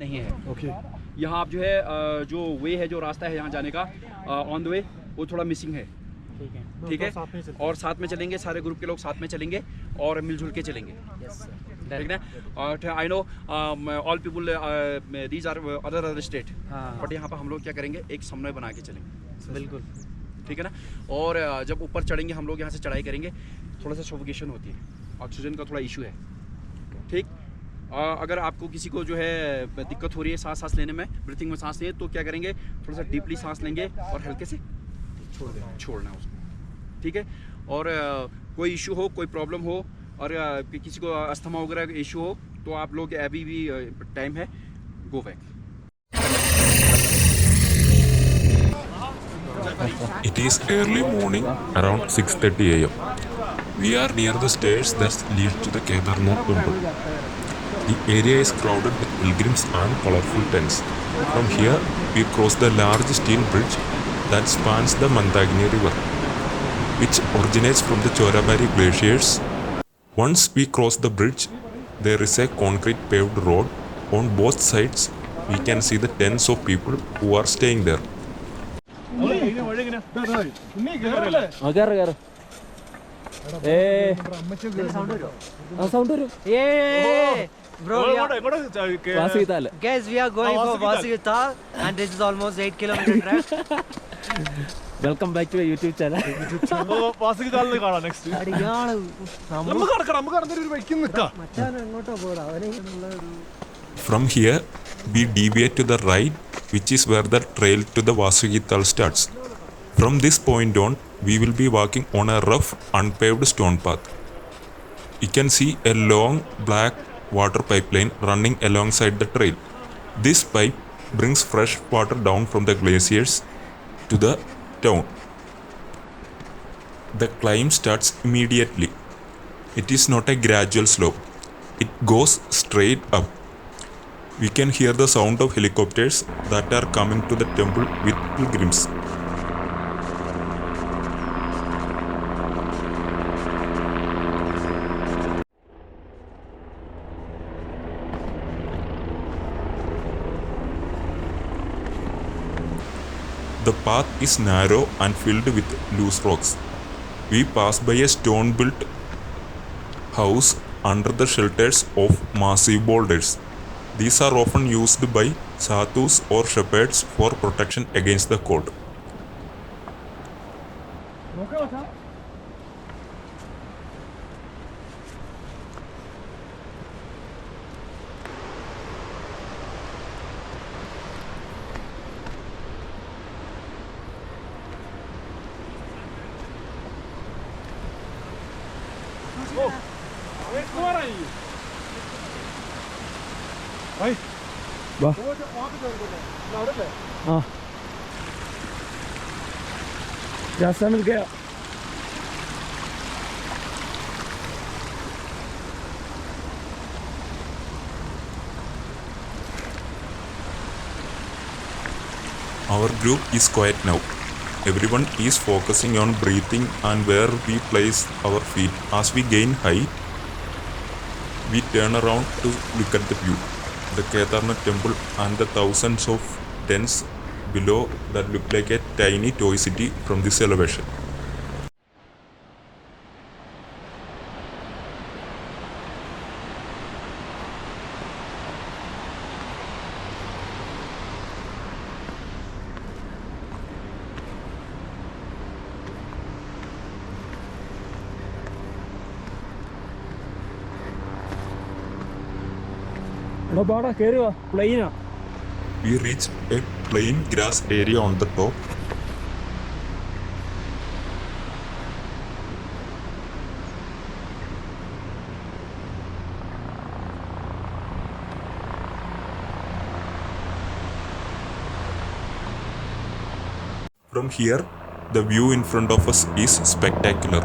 नहीं है। ओके यहाँ आप जो है जो वे है, जो रास्ता है यहाँ जाने का ऑन द वे, वो थोड़ा मिसिंग है। ठीक है, और साथ में चलेंगे, सारे ग्रुप के लोग साथ में चलेंगे और मिलजुल के चलेंगे। ठीक है ना। और I know all people these are other state, but यहाँ पर हम लोग क्या करेंगे, एक समन्वय बना के चलेंगे। बिल्कुल, ठीक है ना। और जब ऊपर चढ़ेंगे हम लोग, यहाँ से चढ़ाई करेंगे, थोड़ा सा सफोकेशन होती है, ऑक्सीजन का थोड़ा इशू है। ठीक, अगर आपको किसी को जो है दिक्कत हो रही है सांस लेने में, ब्रीथिंग में सांस लें, तो क्या करेंगे, थोड़ा सा डीपली सांस लेंगे और हल्के से छोड़ना उसको। ठीक है। और कोई इशू हो, कोई प्रॉब्लम हो, और किसी को अस्थमा वगैरह का इशू हो, तो आप लोग अभी भी टाइम है, go back. It is early morning, around 6:30 a.m. We are near the stairs that lead to the Kedarnath temple. The area is crowded with pilgrims and colorful tents. From here, we cross the large steel bridge that spans the Mandakini river, which originates from the Chorabari glaciers. Once we cross the bridge, there is a concrete paved road. On both sides, we can see the tens of people who are staying there. Bro, Vasukital. Guys, we are going for Vasukital, and this is almost 8 km trek. Welcome back to YouTube channel. From here, we deviate to the right, which is where the trail to the Vasukital starts. From this point on, we will be walking on a rough, unpaved stone path. You can see a long, black water pipeline running alongside the trail. This pipe brings fresh water down from the glaciers to the town. The climb starts immediately. It is not a gradual slope. It goes straight up. We can hear the sound of helicopters that are coming to the temple with pilgrims. The path is narrow and filled with loose rocks. We pass by a stone-built house under the shelters of massive boulders. These are often used by sadhus or shepherds for protection against the cold. रास्ता मिल गया. Our group is quiet now. Everyone is focusing on breathing and where we place our feet. As we gain height, we turn around to look at the view. The Kedarnath temple and the thousands of tents below that look like a tiny toy city from this elevation. We reach a plain grass area on the top. From here, the view in front of us is spectacular.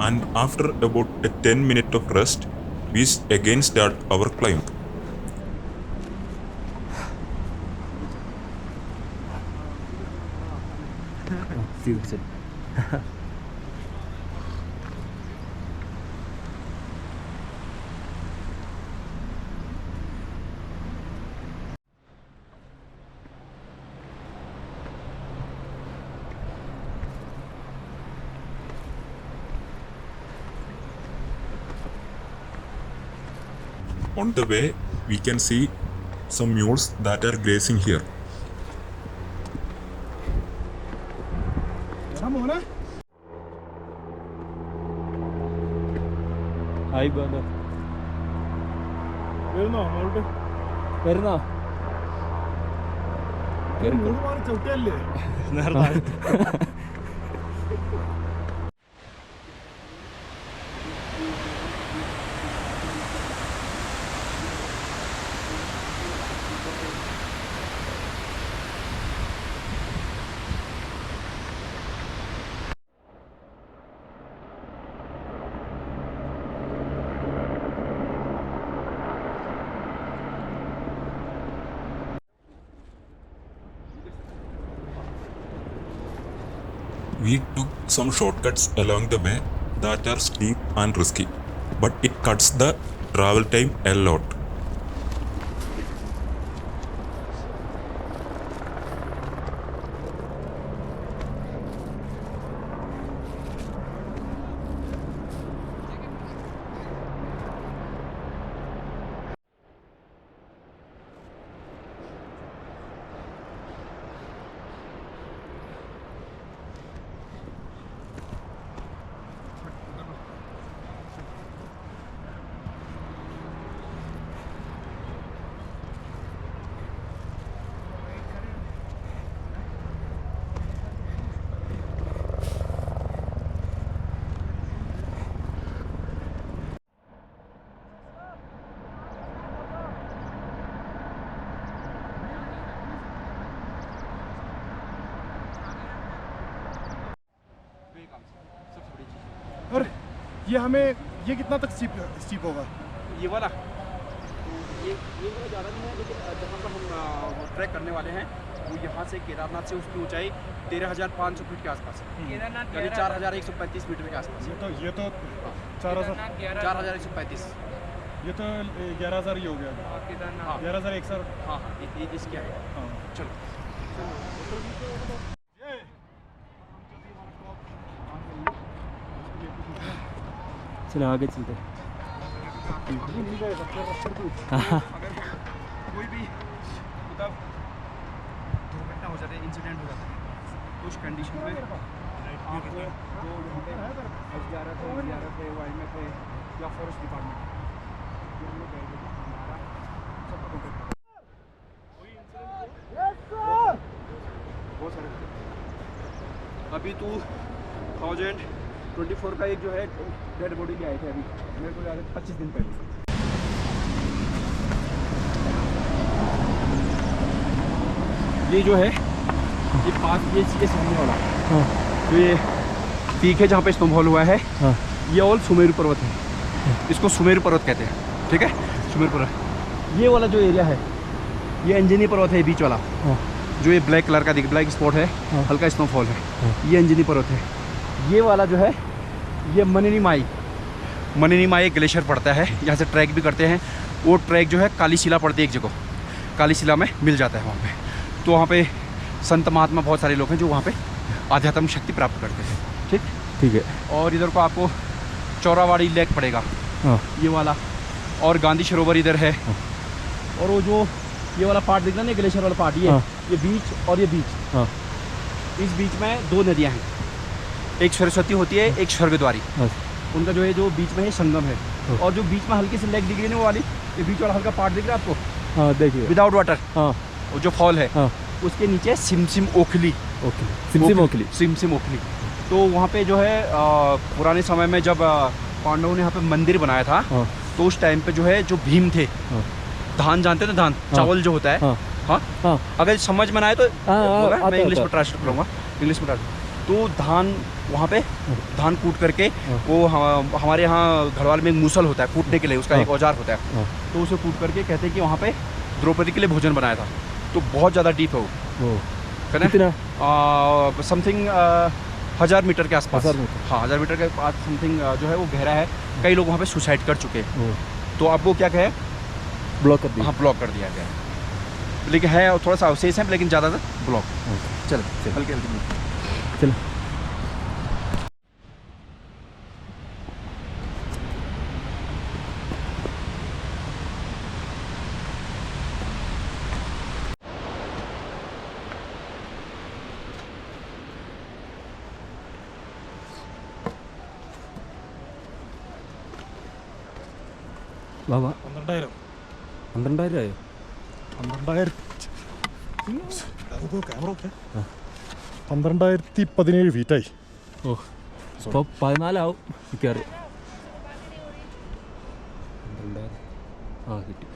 And after about a 10 minutes of rest, we again start our climb. सीधे चल। On the way, we can see some mules that are grazing here. Hi brother. വരുന്നോ? We took some shortcuts along the way that are steep and risky, but it cuts the travel time a lot. और ये हमें ये कितना तक steep होगा? ये वाला ज़्यादा नहीं है, लेकिन जहाँ पर हम ट्रैक करने वाले हैं वो यहाँ से केदारनाथ से उसकी ऊंचाई 13,500 फीट के आसपास है, यानी 4,135 मीटर के आसपास। ये तो 4,135, ये तो 11,000 ही हो गया। हाँ 11,100। हाँ ये इसके है। हाँ चलो चलो आगे चलते। अगर कोई भी मतलब दुर्घटना हो जाती है, इंसिडेंट हो जाता है, तो उस कंडीशन में आपको जो यहाँ पे SDRF है, YMF है या फॉरेस्ट डिपार्टमेंट जो हम लोग गए थे, हमारा सबका कॉन्टेक्ट बहुत सारे। अभी 2024 का एक जो है डेड बॉडी ले आए थे, अभी मेरे को याद है 25 दिन पहले। ये जो है ये पास ये सामने वाला तो ये पीक है जहाँ पे स्नोफॉल हुआ है। ये ऑल सुमेरु पर्वत है, इसको सुमेरु पर्वत कहते हैं, ठीक है, सुमेरु पर्वत। ये वाला जो एरिया है ये अंजनी पर्वत है, बीच वाला जो ये ब्लैक कलर का ब्लैक स्पॉट है, हल्का स्नोफॉल है, ये अंजनी पर्वत है। ये वाला जो है ये मनिनी माई ग्लेशियर पड़ता है, यहाँ से ट्रैक भी करते हैं। वो ट्रैक जो है काली शिला पड़ती है एक जगह, काली शिला में मिल जाता है वहाँ पे। तो वहाँ पे संत महात्मा बहुत सारे लोग हैं जो वहाँ पे आध्यात्मिक शक्ति प्राप्त करते हैं, ठीक है। और इधर को आपको चौरावाड़ी लेक पड़ेगा, ये वाला, और गांधी सरोवर इधर है। और वो जो ये वाला पार्ट दिख रहा है ना, ग्लेशियर वाला पार्ट, ये बीच और ये बीच, इस बीच में दो नदियाँ हैं, एक सरस्वती होती है, एक स्वर्गद्वारी। उनका जो है जो बीच में है संगम है। और जो बीच में हल्की सी लेक दिख रही है ना वो वाली, ये बीच वाला हल्का पार्ट दिख रहा है आपको? हाँ देखिए, विदाउट वाटर, वो जो फॉल है उसके नीचे सिमसिम ओखली। तो वहाँ पे जो है पुराने समय में जब पांडवों ने यहाँ पे मंदिर बनाया था, तो उस टाइम पे जो है जो भीम थे, धान जानते हैं ना, धान चावल जो होता है, हाँ अगर समझ में आए तो मैं इंग्लिश में ट्रांसलेट करूँगा, इंग्लिश में तो धान वहाँ पे धान कूट करके वो हमारे यहाँ घरवाल में एक मूसल होता है कूटने के लिए, उसका एक औजार होता है, तो उसे कूट करके कहते हैं कि वहाँ पे द्रौपदी के लिए भोजन बनाया था। तो बहुत ज़्यादा डीप है वो, कितना? समथिंग 1000 मीटर के आसपास। 1000 मीटर? हाँ 1000 मीटर के पास समथिंग जो है वो गहरा है। कई लोग वहाँ पे सुसाइड कर चुके हैं। तो अब वो क्या कहे, ब्लॉक कर दिया। हाँ ब्लॉक कर दिया गया है, लेकिन है थोड़ा सा अवशेष है, लेकिन ज़्यादातर ब्लॉक। चलो हल्के हल्के चलो। വാ വാ. 12,000. 12,000 ആയോ? 12,000. ക്യാമറ ഒക്കെ 12,017 ഫീറ്റായി. ഓ ഇപ്പോൾ 14 ആവും മിക്കവാറും. 12,000 ആ കിട്ടി.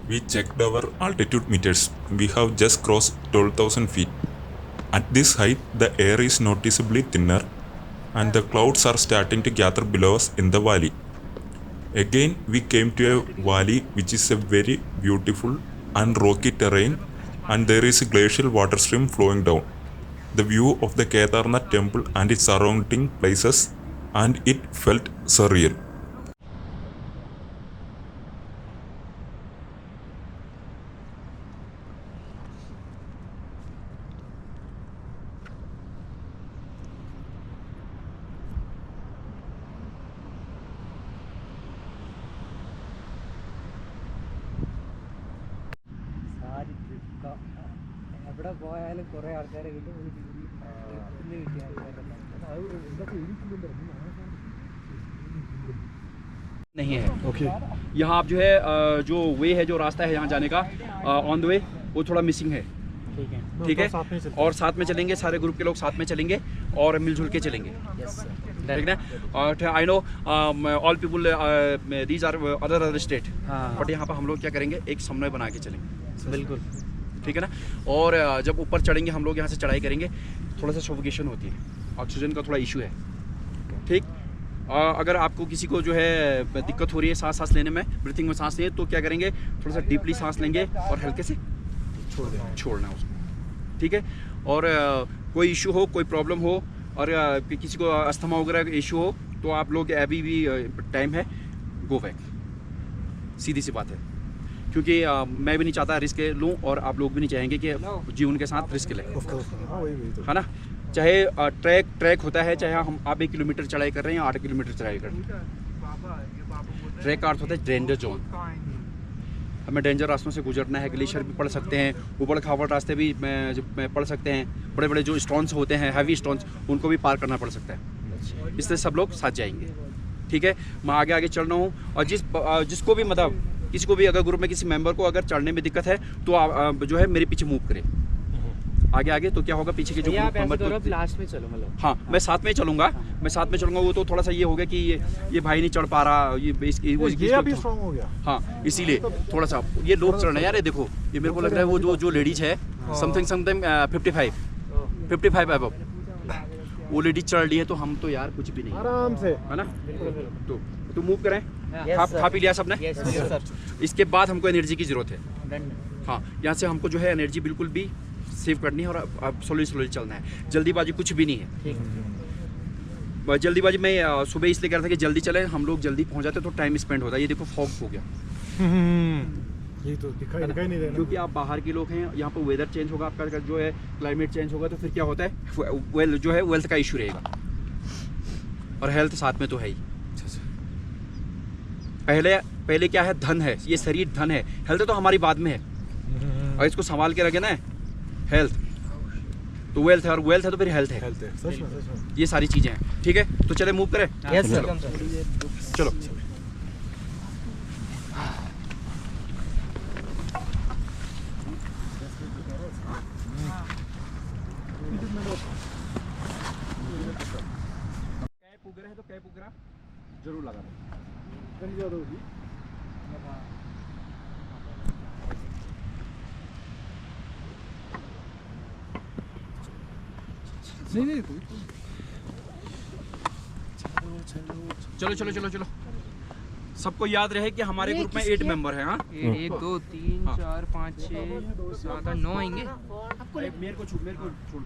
We checked our altitude meters. We have just crossed 12,000 feet. At this height, the air is noticeably thinner and the clouds are starting to gather below us in the valley. Again, we came to a valley which is a very beautiful and rocky terrain, and there is a glacial water stream flowing down. The view of the Kedarnath temple and its surrounding places, and it felt surreal. എവിടെ പോയാലും കുറേ ആൾക്കാരെ കിട്ടും. नहीं है। Okay यहाँ आप जो है जो वे है, जो रास्ता है यहाँ जाने का ऑन द वे, वो थोड़ा मिसिंग है। ठीक है और साथ में चलेंगे, सारे ग्रुप के लोग साथ में चलेंगे और मिलजुल के चलेंगे। ठीक है और I know all people these are other state, but यहाँ पर हम लोग क्या करेंगे, एक समन्वय बना के चलेंगे। बिल्कुल ठीक है ना। और जब ऊपर चढ़ेंगे हम लोग, यहाँ से चढ़ाई करेंगे, थोड़ा सा सफोकेशन होती है, ऑक्सीजन का थोड़ा इशू है। ठीक अगर आपको किसी को जो है दिक्कत हो रही है सांस लेने में, ब्रीथिंग में सांस लें, तो क्या करेंगे, थोड़ा सा डीपली सांस लेंगे और हल्के से छोड़ना उसको। ठीक है और कोई इशू हो, कोई प्रॉब्लम हो और किसी को अस्थमा वगैरह का इशू हो, तो आप लोग अभी भी टाइम है, गो बैक। सीधी सी बात है, क्योंकि मैं भी नहीं चाहता रिस्क लूँ और आप लोग भी नहीं चाहेंगे कि जीवन के साथ रिस्क लें, है ना। चाहे ट्रैक होता है, चाहे आप 1 किलोमीटर चढ़ाई कर रहे हैं या 8 किलोमीटर चढ़ाई कर रहे हैं। ट्रैक का अर्थ होता है डेंजर जोन। हमें डेंजर रास्तों से गुजरना है, ग्लेशियर भी पढ़ सकते हैं, ऊबड़ खाबड़ रास्ते भी पढ़ सकते हैं, बड़े बड़े जो स्टोन्स होते हैं, हैवी स्टोन्स, उनको भी पार करना पड़ सकता है। इसलिए सब लोग साथ जाएंगे। ठीक है मैं आगे आगे चल रहा हूँ और जिसको भी मतलब किसी को भी अगर ग्रुप में किसी मेंबर को अगर चढ़ने में दिक्कत है तो आप जो है मेरे पीछे मूव करें आगे, तो क्या होगा, पीछे के जो मेंबर लास्ट में चलो, मतलब हाँ मैं साथ में चलूंगा, वो तो थोड़ा सा ये होगा कि ये भाई नहीं चढ़ पा रहा, ये अभी स्ट्रांग हो गया। हाँ इसीलिए थोड़ा सा ये लोग चढ़ रहे हैं यार। ये देखो, ये मेरे को लग रहा है वो जो लेडीज है समथिंग 55 अबव, वो लेडीज चढ़ रही है, तो हम तो यार कुछ भी नहीं, आराम से, है ना। तो मूव करें। खा पी लिया सबने? इसके बाद हमको एनर्जी की जरूरत है। हाँ यहाँ से हमको जो है एनर्जी बिल्कुल भी सेव करनी है और अब स्लोली चलना है। जल्दीबाजी कुछ भी नहीं है। जल्दीबाजी मैं सुबह इसलिए कह रहा था कि जल्दी चले, हम लोग जल्दी पहुंच जाते तो टाइम स्पेंड होता है। ये देखो फॉग हो गया, ये तो दिखाई नहीं दे रहा, क्योंकि आप बाहर के लोग हैं, यहाँ पर वेदर चेंज होगा, आपका जो है क्लाइमेट चेंज होगा, तो फिर क्या होता है, जो है वेल्थ का इशू रहेगा और हेल्थ साथ में तो है ही। पहले क्या है, धन है, ये शरीर धन है, हेल्थ तो हमारी बाद में है, और इसको संभाल के रखे ना, हेल्थ तो वेल्थ है, और वेल्थ है तो फिर हेल्थ है। सच में। ये सारी चीजें हैं। ठीक है तो चले मूव करें। चलो कैप उगरा है तो कैप उगरा जरूर लगा दो। नहीं चलो सबको याद रहे कि हमारे ग्रुप में 8 मेंबर हैं। हाँ 1 2 3 4 5 6 7 8 9 आएंगे। मेरे को छोड़।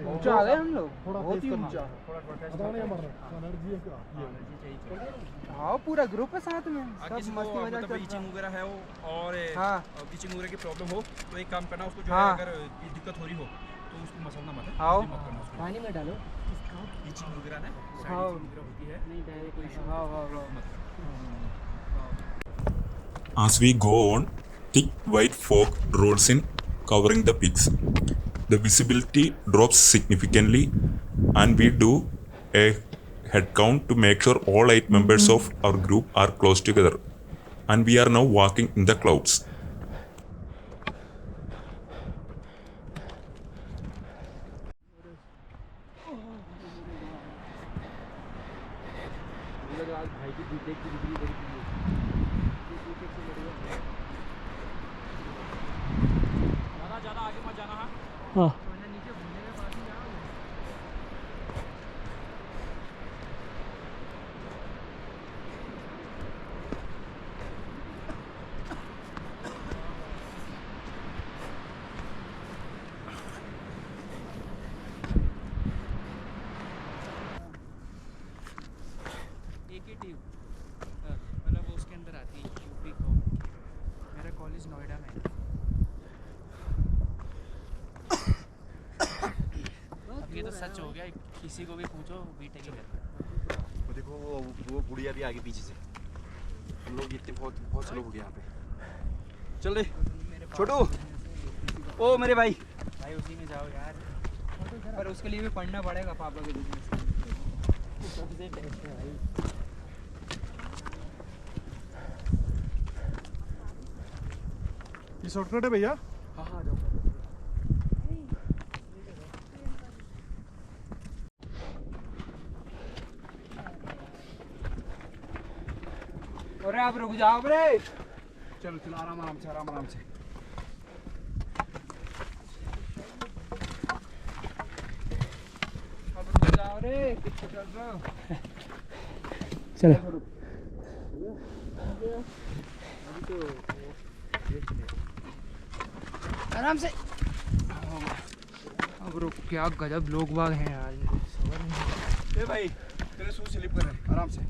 ऊंचा आ गए हम लोग, बहुत ही ऊंचा। हाँ पूरा ग्रुप है साथ में, सब किसी को मस्ती मजाक मतलब ईचिंग वगैरह है वो और हाँ ईचिंग वगैरह की प्रॉब्लम हो तो एक काम करना, उसको जो हाँ। है अगर दिक्कत हो रही हो तो उसको मसलना मत है, आओ मत करना उसको। पानी में डालो ईचिंग वगैरह ना हाँ वगैरह होती है नहीं डायरेक्ट कोई हाँ हाँ हाँ मत करना। As we go on, thick white fog rolls in, covering the peaks. The visibility drops significantly, and we do a head count to make sure all 8 members of our group are close together. And we are now walking in the clouds. ज़्यादा आगे मत जाना। हाँ हाँ मतलब वो उसके अंदर आती है यूपी को। मेरा कॉलेज नोएडा में है। अब ये तो सच हो गया, किसी को भी पूछो बीटेक ही करना। वो देखो वो बुढ़िया भी आगे पीछे से, हम लोग इतने बहुत से लोग हो गए यहाँ पे। चल रे छोटू, ओ मेरे भाई उसी में जाओ यार, पर उसके लिए भी पढ़ना पड़ेगा पापा के बिजनेस। सबसे बेस्ट है भाई। ये शॉर्टकट है भैया। हाँ जाओ। अरे आप रुक जाओ रे। चलो चलो आराम से अब रुक जाओ रे, कितना चल रहा हो? चलो आराम से। अब रुक, क्या गजब लोग बाग हैं यार। ए भाई तेरे शूज स्लिप कर रहे हैं, आराम से।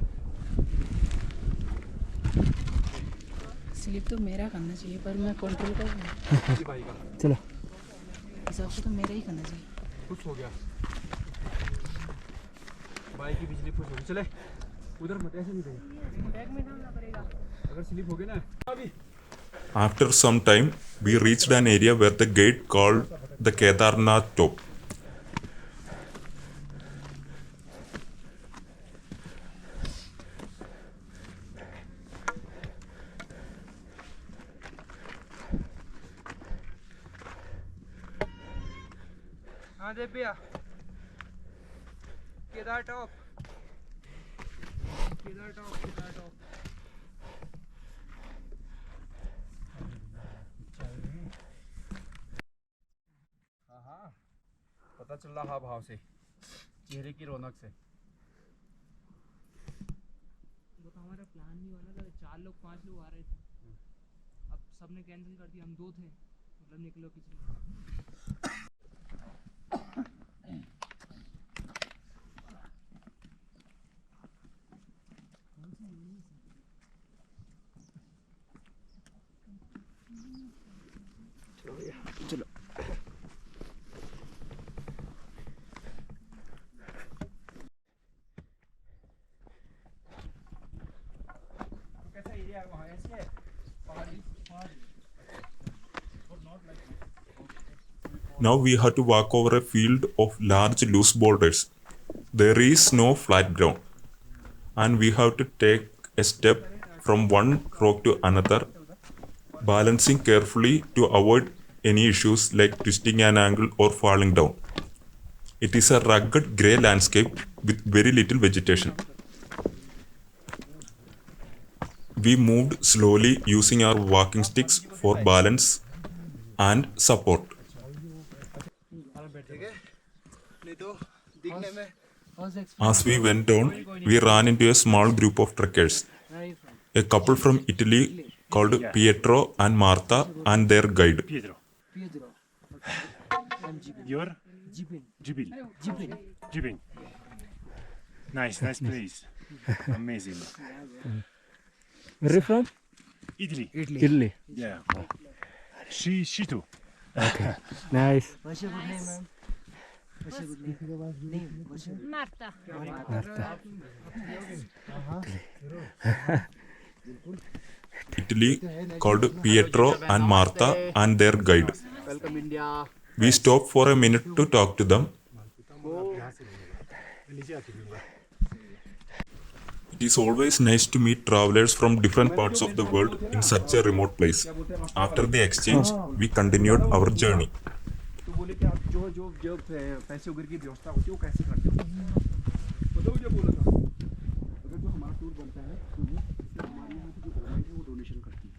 स्लिप तो मेरा करना चाहिए पर मैं कंट्रोल कर रहा जी भाई का चलो हिसाब से तो मेरा ही करना चाहिए। कुछ हो गया, भाई की बिजली खुश होगी। चले उधर मत, ऐसे नहीं करें, बैग में डालना पड़ेगा। अगर स्लिप हो गए ना अभी। After some time, we reached an area where the gate called the Kedarnath top. हाँ दे भैया, केदार टॉप। हाँ पता चल रहा है भाव से, चेहरे की रौनक से। वो तो हमारा प्लान ही वाला था, 4 लोग 5 लोग आ रहे थे, अब सबने कैंसिल कर दिया। हम 2 थे, मतलब निकलो पिछले। चलो कैसा एरिया है वहाँ? ऐसे है पहाड़ी। Now we have to walk over a field of large loose boulders. There is no flat ground, and we have to take a step from one rock to another, balancing carefully to avoid any issues like twisting an ankle or falling down. It is a rugged grey landscape with very little vegetation. We moved slowly using our walking sticks for balance and support. As we went down, we ran into a small group of trekkers. A couple from Italy called Pietro and Martha and their guide. Your? Jibin. Nice place. Amazing. Where are you from? Italy. Italy. Yeah. She too. Okay. Nice. What's your good name, ma'am? What's your good name? Marta. Italy called Pietro and Martha and their guide. Welcome India. We stopped for a minute to talk to them. It is always nice to meet travelers from different parts of the world in such a remote place. After the exchange, we continued our journey. तो बोले कि आप जो पैसे वगैरह की व्यवस्था होती है वो कैसे करते हो? बताओ क्या बोला था? अगर जो हमारा टूर बनता है तो वो हमारे यहाँ की जो गवर्नमेंट है वो डोनेशन करती है.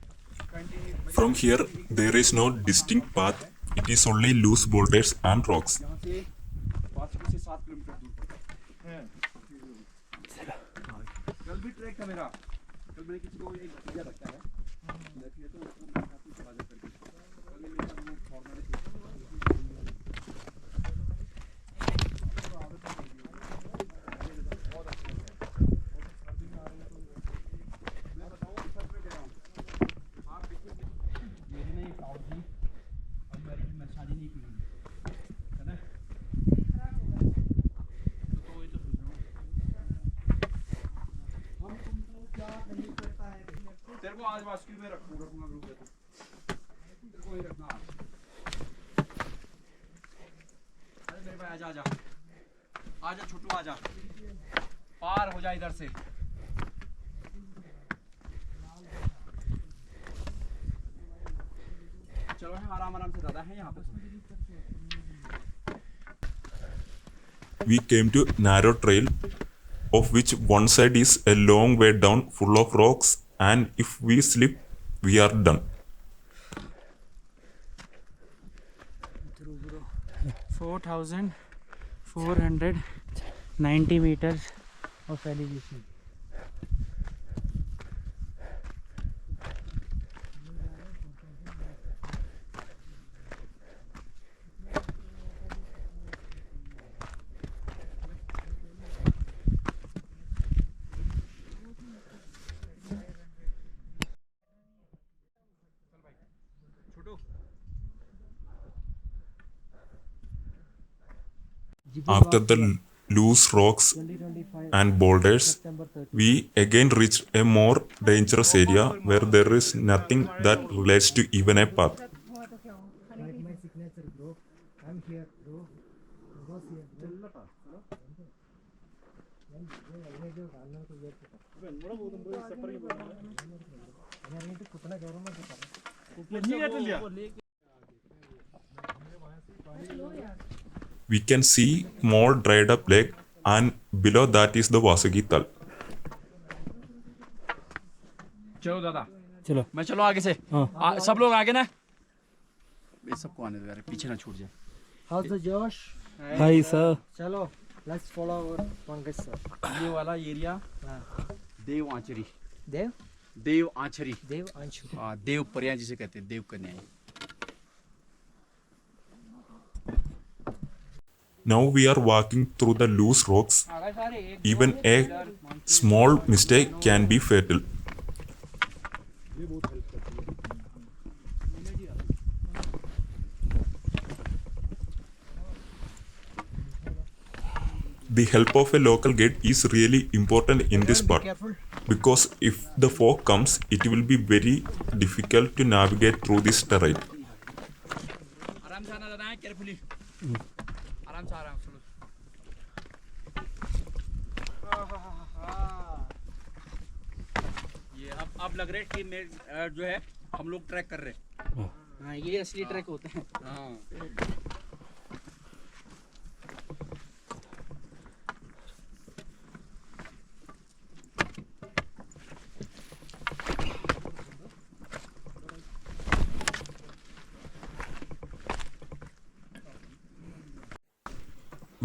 From here, there is no distinct path. It is only loose boulders and rocks. यहाँ से 5 से 7 किलोमीटर दूर पड़ता है. कल भी ट्रैक था मेरा. कल मैंने किसी को एक भतीजा रखा है. देखिए तो उसको मैं काफी स्वागत करके. कल मेरे वो फॉर्मल है. तेरे को आज वास्की में रखूंगा ग्रुप में तेरे को ही रखना. अरे मेरे भाई आजा छोटू आजा. पार हो जा इधर से. चलो हम आराम से दादा हैं यहाँ पर. We came to a narrow trail, of which one side is a long way down full of rocks, and if we slip, we are done. 4,490 meters of elevation. After the loose rocks and boulders, we again reached a more dangerous area where there is nothing that relates to even a path. My signature, bro. I'm here, bro. We can see more dried up lake, and below that is the Vasukital. चलो दादा. चलो. मैं चलो आगे से. सब लोग आगे ना. ये सबको आने दो यार, पीछे ना छूट जाए. How's the Josh? Hi, sir. Chalo, let's follow our Pankaj sir. ये वाला एरिया देव आंचरी. Dev? देव आंचरी. Dev Anshu. देव पर्या जिसे कहते हैं, देव कन्या. Now we are walking through the loose rocks. Even a small mistake can be fatal. The help of a local guide is really important in this part, because if the fog comes, it will be very difficult to navigate through this terrain. आराम से आना दादा, carefully. आराम से चलो. ये अब लग रहा है कि जो है हम लोग ट्रैक कर रहे हैं. हाँ ये असली ट्रैक होते हैं। हाँ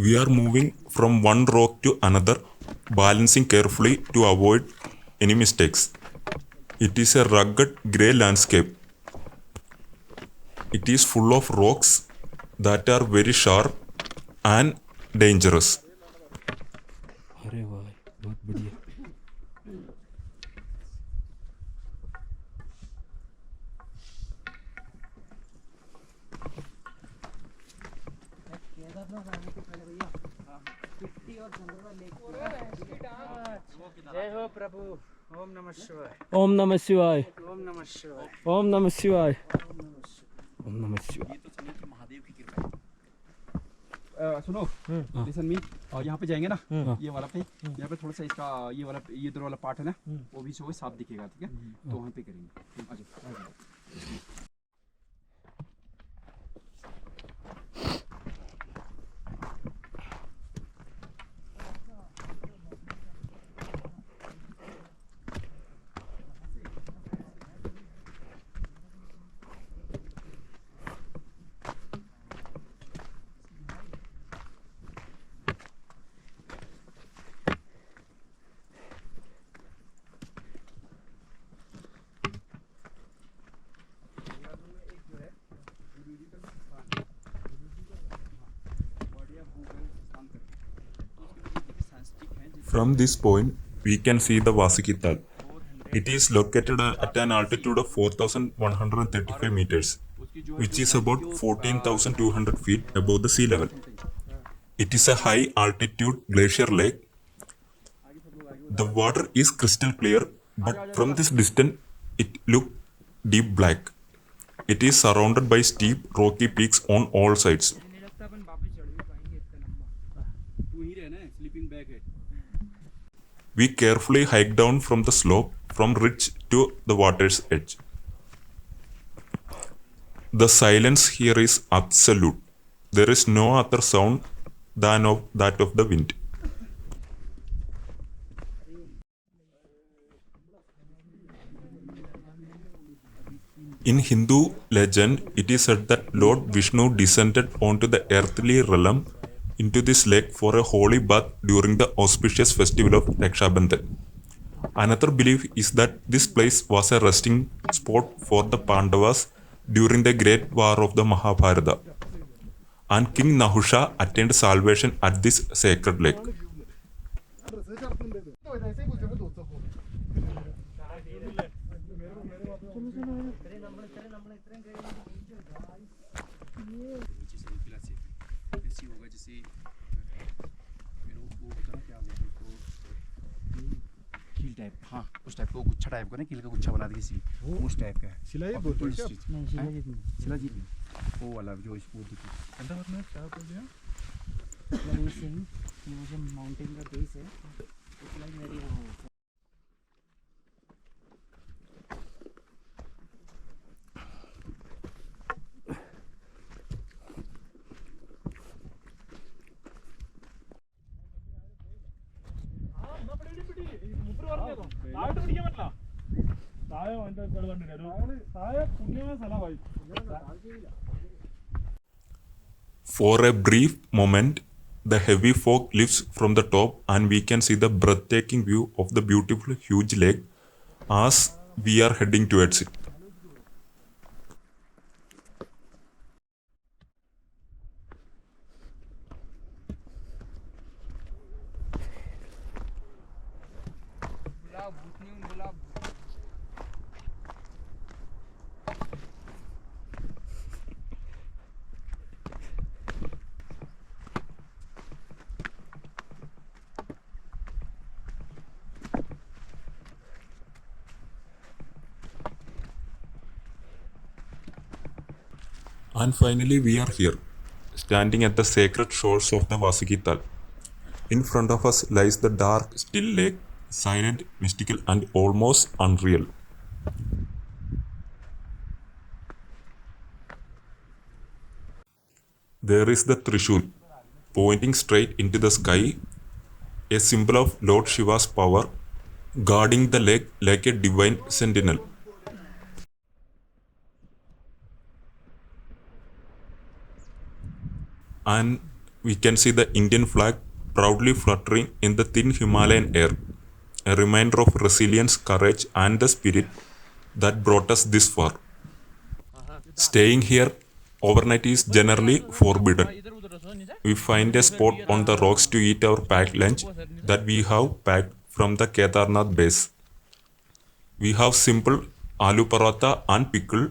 We are moving from one rock to another, balancing carefully to avoid any mistakes. It is a rugged grey landscape. It is full of rocks that are very sharp and dangerous. अरे वाह बहुत बढ़िया. जय हो प्रभु. ओम नमः शिवाय. ओम नमः शिवाय. ओम नमः शिवाय. ओम नमः शिवाय. ओम नमः शिवाय. ये तो समझो कि महादेव की कृपा है। सुनो लिसन मी, और यहाँ पे जाएंगे ना ये वाला पे, यहाँ पे थोड़ा सा इसका ये वाला ये इधर वाला पार्ट है ना वो भी जो साफ दिखेगा, ठीक है, तो वहाँ पे करेंगे। आ जाओ। From this point, we can see the Vasukital. It is located at an altitude of 4,135 meters, which is about 14,200 feet above the sea level. It is a high altitude glacier lake. The water is crystal clear, but from this distance, it looks deep black. It is surrounded by steep, rocky peaks on all sides. We carefully hike down from the slope from ridge to the water's edge. The silence here is absolute. There is no other sound than that of the wind. In Hindu legend, it is said that Lord Vishnu descended onto the earthly realm into this lake for a holy bath during the auspicious festival of Rakshabandhan. Another belief is that this place was a resting spot for the Pandavas during the Great War of the Mahabharata, and King Nahusha attained salvation at this sacred lake. हाँ उस type का गुच्छा type का ना, कील का गुच्छा बना दिया किसी उस टाइप का है। सिलाई बोलते हैं क्या? नहीं शिलाजीत नहीं. शिलाजीत नहीं, वो वाला जो इस वो दिखी। अहमदाबाद में क्या बोल दिया? वही सेम ये मुझे माउंटेन का बेस है इट्स लाइक वेरी वो. For a brief moment, the heavy fog lifts from the top and we can see the breathtaking view of the beautiful huge lake as we are heading towards it. And finally, we are here, standing at the sacred shores of the Vasukital. In front of us lies the dark, still lake, silent, mystical, and almost unreal. There is the Trishul, pointing straight into the sky, a symbol of Lord Shiva's power, guarding the lake like a divine sentinel. And we can see the Indian flag proudly fluttering in the thin Himalayan air, a reminder of resilience, courage, and the spirit that brought us this far. Staying here overnight is generally forbidden. We find a spot on the rocks to eat our packed lunch that we have packed from the Kedarnath base. We have simple aloo paratha and pickle.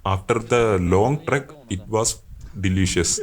After the long trek, it was delicious.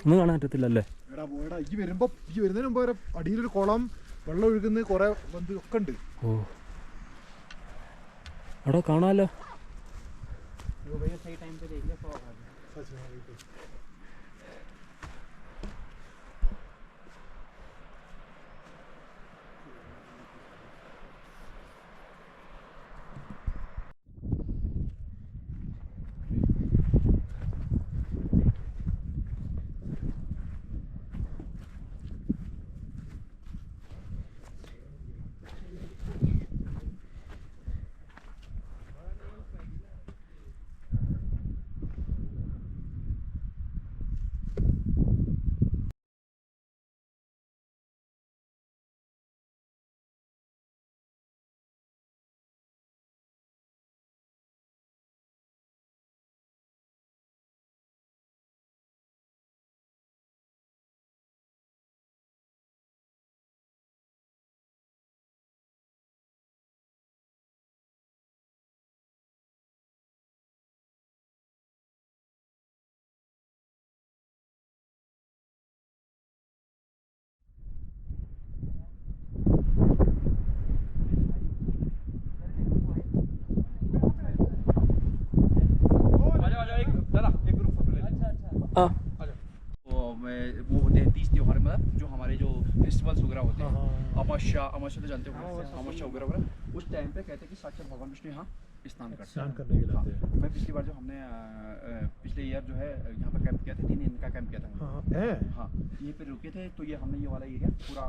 ഒന്നും കാണാൻ പറ്റത്തില്ലല്ലേ? എടാ പോയടാ, ഈ വരുന്നതിന് മുമ്പ് വരെ അടിയിലൊരു കുളം, വെള്ളം ഒഴുകുന്ന കുറെ ഒക്കെ ഉണ്ട്. ഓ അവിടെ കാണാമല്ലോ. सही टाइम पे देख ले फॉग आ गया. वो होते हैं 30 त्योहार में, जो हमारे जो फेस्टिवल्स वगैरह होते हैं, अमावस्या तो जानते हो, अमावस्या वगैरह उस टाइम पे कहते हैं कि साक्षात भगवान विष्णु यहाँ स्नान करने के लिए आते हैं. मैं पिछली बार जो हमने पिछले ईयर जो है यहाँ पे कैंप किया था, 3 दिन का कैंप किया था. हाँ, ये पे रुके थे, तो ये हमने ये वाला एरिया पूरा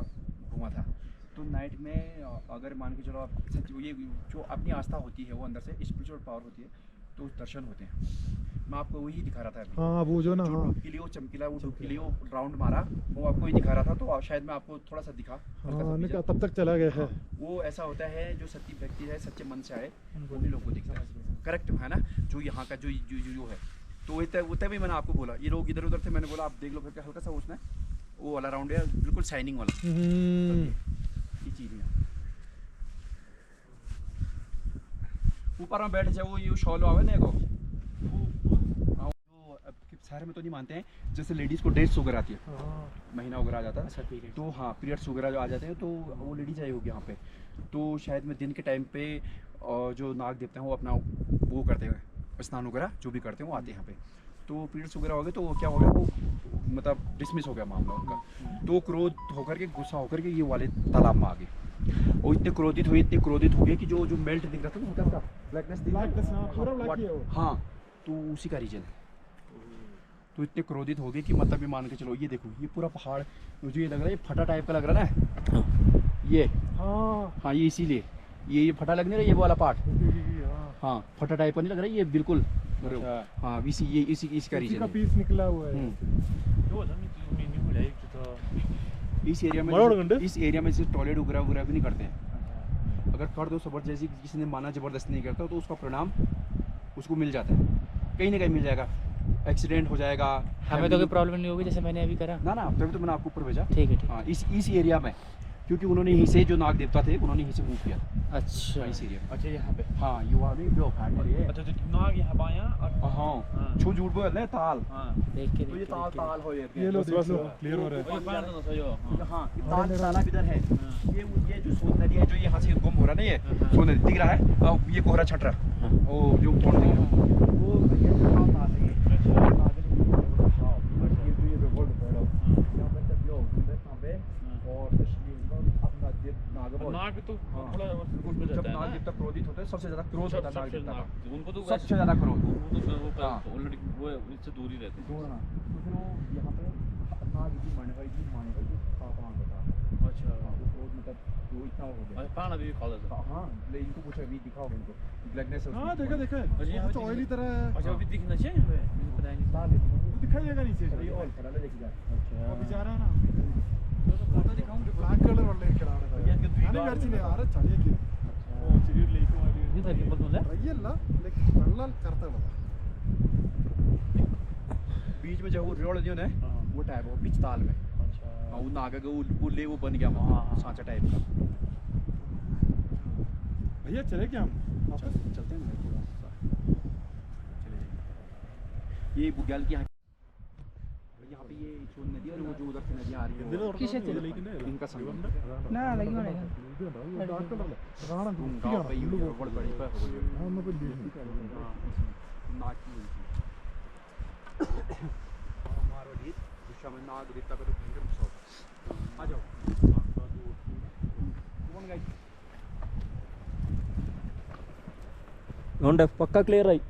घूमा था. तो नाइट में अगर मान के चलो आप, ये जो अपनी आस्था होती है वो अंदर से स्पिरिचुअल पावर होती है, तो दर्शन होते हैं. मैं आपको वही दिखा रहा था अभी. हाँ, वो जो ना, हाँ, डुबकी लियो, चमकीला, वो डुबकी लियो, राउंड मारा, वो आपको ही दिखा रहा था. तो शायद मैं आपको थोड़ा सा दिखा. हाँ, तब तक चला गया है. वो ऐसा होता है, जो सच्ची व्यक्ति है, सच्चे मन से आए, उन्हीं लोगों को दिखता है. करेक्ट है ना, जो यहाँ का जो है. तो वो तभी मैंने आपको बोला, ये लोग इधर उधर थे, मैंने बोला आप देख लो फिर, हल्का सा उसने वो वाला राउंड है, बिल्कुल शाइनिंग वाला. ये चीज़ है. ऊपर में बैठे जाए वो ये शॉल आवे ना, को शहर में तो नहीं मानते हैं, जैसे लेडीज़ को डेट्स वगैरह आती है, महीना वगैरह आ जाता है, तो हाँ पीरियड्स वगैरह जो आ जाते हैं, तो वो लेडीज आई होगी यहाँ पे. तो शायद में दिन के टाइम पे जो नाग देवता हैं वो अपना वो करते हैं, स्नान वगैरह जो भी करते हैं वो आते हैं यहाँ पे. तो पीरियड्स वगैरह हो गए तो क्या हो गया, वो मतलब डिसमिस हो गया मामला उनका। तो क्रोध होकर के, गुस्सा होकर के ये वाले तालाब में आ गए। और इतने क्रोधित हो गए कि जो मेल्ट दिख रहा था ना हल्का ब्लैकनेस दिख रहा है, हाँ, तो उसी का रीजन है। तो इतने क्रोधित हो गए कि मतलब ये मान के चलो, ये देखो ये पूरा पहाड़ मुझे ये लग रहा है, ये फटा टाइप का लग रहा है ना, ये हाँ ये इसीलिए ये फटा लग नहीं रहा, ये वाला पार्ट, हाँ फटा टाइप का नहीं लग रहा है ये बिल्कुल। हाँ इसी का रीजन का पीस निकला हुआ है। इस एरिया में जैसे टॉयलेट वगैरह भी नहीं करते हैं। अगर कर दो जबरदस्ती, किसी ने माना जबरदस्ती नहीं करता तो उसका परिणाम उसको मिल जाता है, कहीं ना कहीं मिल जाएगा, एक्सीडेंट हो जाएगा। हमें तो कोई प्रॉब्लम नहीं होगी जैसे मैंने अभी करा ना तभी तो मैंने आपको ऊपर भेजा। ठीक है हाँ इस एरिया में, क्योंकि उन्होंने यहीं से जो नाग देवता थे उन्होंने यहीं से मूव किया। अच्छा इस एरिया में। अच्छा यहाँ पे। हाँ ये वहाँ भी फाड़ रही है। अच्छा तो नाग यहाँ पाया और हाँ छू झूठ बोल रहे ताल। देख के तो ये ताल हो ये लो देख लो, क्लियर हो रहा है। हाँ ताल तालाब इधर है। ये जो सोन नदी है जो यहाँ से गुम हो रहा है ना, ये सोन नदी दिख रहा है, ये कोहरा छट रहा है, वो जो पॉइंट दिख रहा है वो ये जो ताल है, नाग तो थोड़ा जब नाग देवता क्रोधित होता है, सबसे ज्यादा क्रोध होता है नाग देवता का, उनको तो सबसे ज्यादा क्रोध ऑलरेडी वो इससे दूर ही रहते हैं। तो फिर वो यहाँ पे नाग की मानेगा की तापमान होता है। अच्छा वो क्रोध मतलब वो इतना हो गया। पाना भी खा लेता। हाँ ले इनको कुछ अभी दिखाओ इनको ब्लैकनेस है। हाँ देखा अच्छा ऑयली तरह है। अच्छा अभी दिखना चाहिए यहाँ पे, मुझे पता नहीं। दिखाई देगा नीचे, ये ऑयल करा ले देखिए। वो बेचारा है ना, फोटो दिखाऊं ब्लैक कलर वाले खिला रहा है। आने गर्चिने आ रहा चलिए कि ഓ ചെറിയ ലേക്ക് മാറി ഇത് തട്ടിപ്പൊന്നുമില്ല റയ്യല്ല ലൈക്ക് വെള്ളം കറുത്തകള बीच में जो वो रोड जो है वो टाइप हो बीच ताल में। अच्छा हाँ वो नागा का वो ले वो बन गया वहाँ सांचा टाइप का। भैया चले क्या हम चलते हैं थोड़ा सा चले जाएंगे। ये बुग्याल की यहाँ पे ये सोन नदी और वो जो उधर से नदी आ रही है इनका संगम ना लगी होने गाँव पे यूँ बड़े बड़े पे हो गए नाग की हमारा गीत दिशा में नाग देवता का तो भयंकर गुस्सा होता है। आ जाओ कौन गाइस അതുകൊണ്ട് പക്ക ക്ലിയർ ആയി.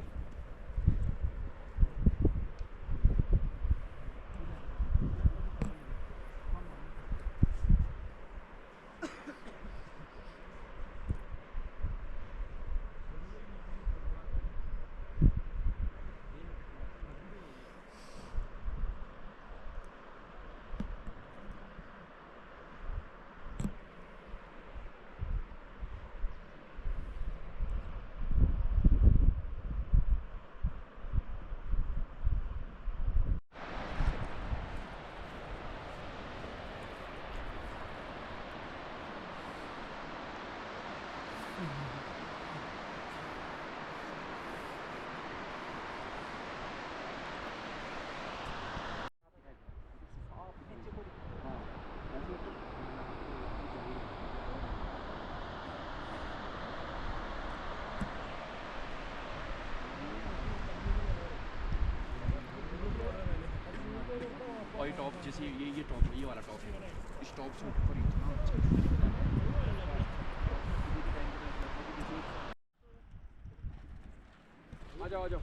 और ये टॉप जैसे ये टॉप है, ये वाला टॉप है, इस टॉप से ऊपर इतना अच्छा आ जाओ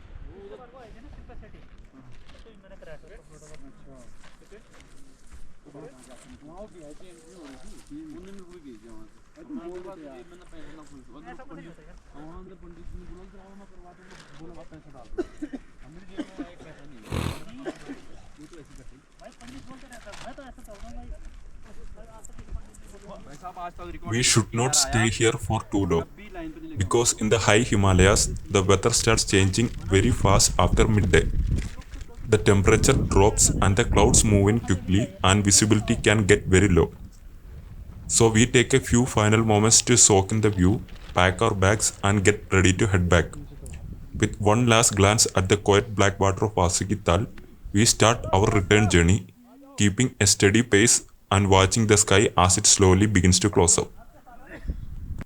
We should not stay here for too long because in the high Himalayas the weather starts changing very fast after midday. The temperature drops and the clouds move in quickly and visibility can get very low. So we take a few final moments to soak in the view, pack our bags and get ready to head back. With one last glance at the quiet black water of Vasuki Tal, we start our return journey, keeping a steady pace and watching the sky as it slowly begins to close up.